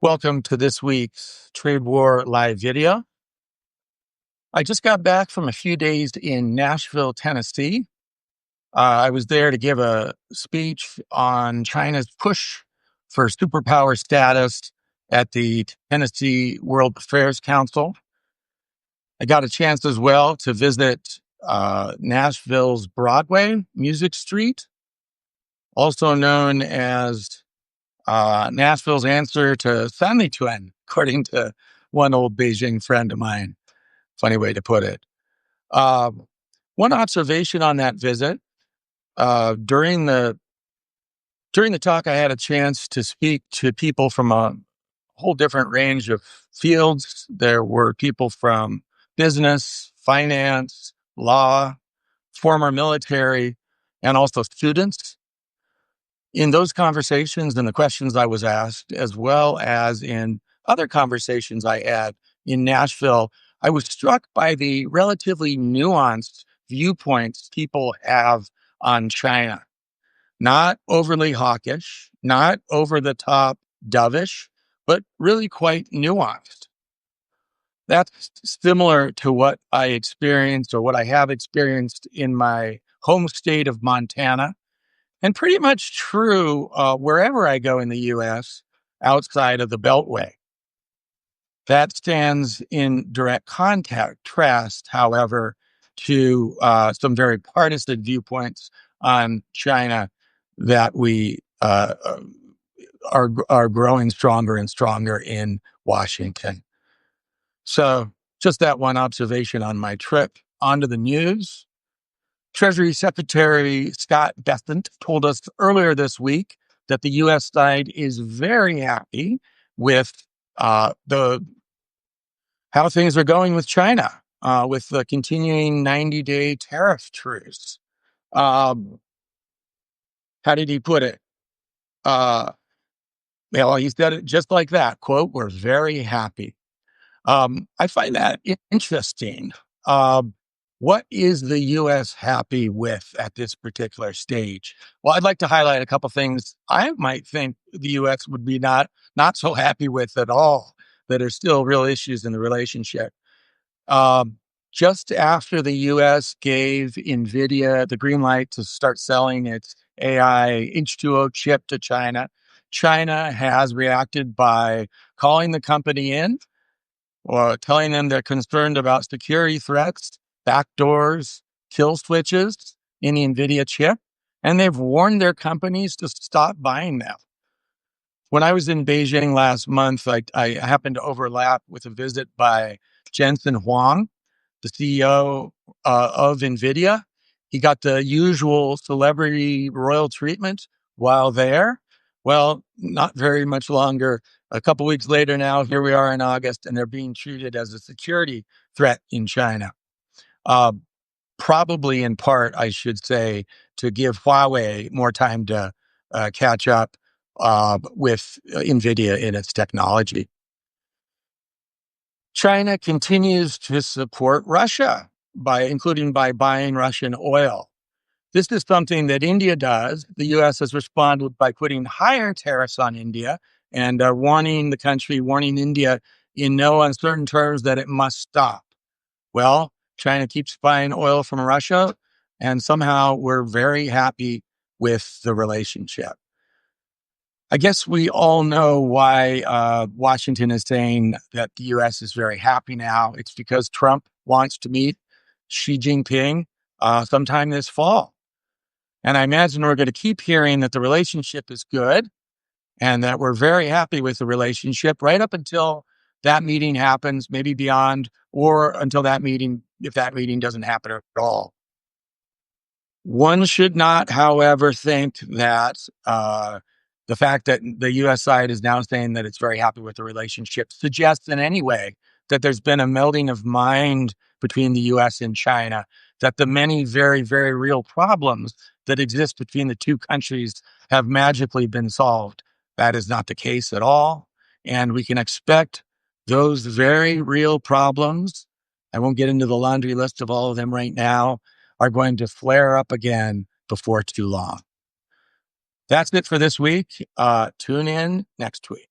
Welcome to this week's Trade War Live video. I just got back from a few days in Nashville, Tennessee. I was there to give a speech on China's push for superpower status at the Tennessee World Affairs Council. I got a chance as well to visit Nashville's Broadway, Music Street, also known as Nashville's answer to Sanlituen, according to one old Beijing friend of mine. Funny way to put it. One observation on that visit, during the talk, I had a chance to speak to people from a whole different range of fields. There were people from business, finance, law, former military, and also students. In those conversations and the questions I was asked, as well as in other conversations I had in Nashville, I was struck by the relatively nuanced viewpoints people have on China. Not overly hawkish, not over the top dovish, but really quite nuanced. That's similar to what I experienced or what I have experienced in my home state of Montana, and pretty much true wherever I go in the U.S. outside of the Beltway. That stands in direct contrast, however, to some very partisan viewpoints on China that we are growing stronger and stronger in Washington. So just that one observation on my trip. On to the news. Treasury Secretary Scott Bessent told us earlier this week that the U.S. side is very happy with how things are going with China, with the continuing 90-day tariff truce. How did he put it? He said it just like that, quote, "We're very happy." I find that interesting. What is the U.S. happy with at this particular stage? Well, I'd like to highlight a couple things I might think the U.S. would be not so happy with at all, that are still real issues in the relationship. Just after the U.S. gave NVIDIA the green light to start selling its AI H2O chip to China, China has reacted by calling the company in or telling them they're concerned about security threats, backdoors, kill switches in the NVIDIA chip, and they've warned their companies to stop buying them. When I was in Beijing last month, I happened to overlap with a visit by Jensen Huang, the CEO of NVIDIA. He got the usual celebrity royal treatment while there. Well, not very much longer. A couple weeks later now, here we are in August, and they're being treated as a security threat in China. Probably in part, I should say, to give Huawei more time to catch up with NVIDIA in its technology. China continues to support Russia, including by buying Russian oil. This is something that India does. The U.S. has responded by putting higher tariffs on India and warning India in no uncertain terms that it must stop. Well, China keeps buying oil from Russia, and somehow we're very happy with the relationship. I guess we all know why Washington is saying that the U.S. is very happy now. It's because Trump wants to meet Xi Jinping sometime this fall. And I imagine we're going to keep hearing that the relationship is good and that we're very happy with the relationship right up until that meeting happens, maybe beyond, or until that meeting, if that meeting doesn't happen at all. One should not, however, think that the fact that the U.S. side is now saying that it's very happy with the relationship suggests in any way that there's been a melding of mind between the U.S. and China, that the many very, very real problems that exist between the two countries have magically been solved. That is not the case at all. And we can expect those very real problems, I won't get into the laundry list of all of them right now, are going to flare up again before too long. That's it for this week. Tune in next week.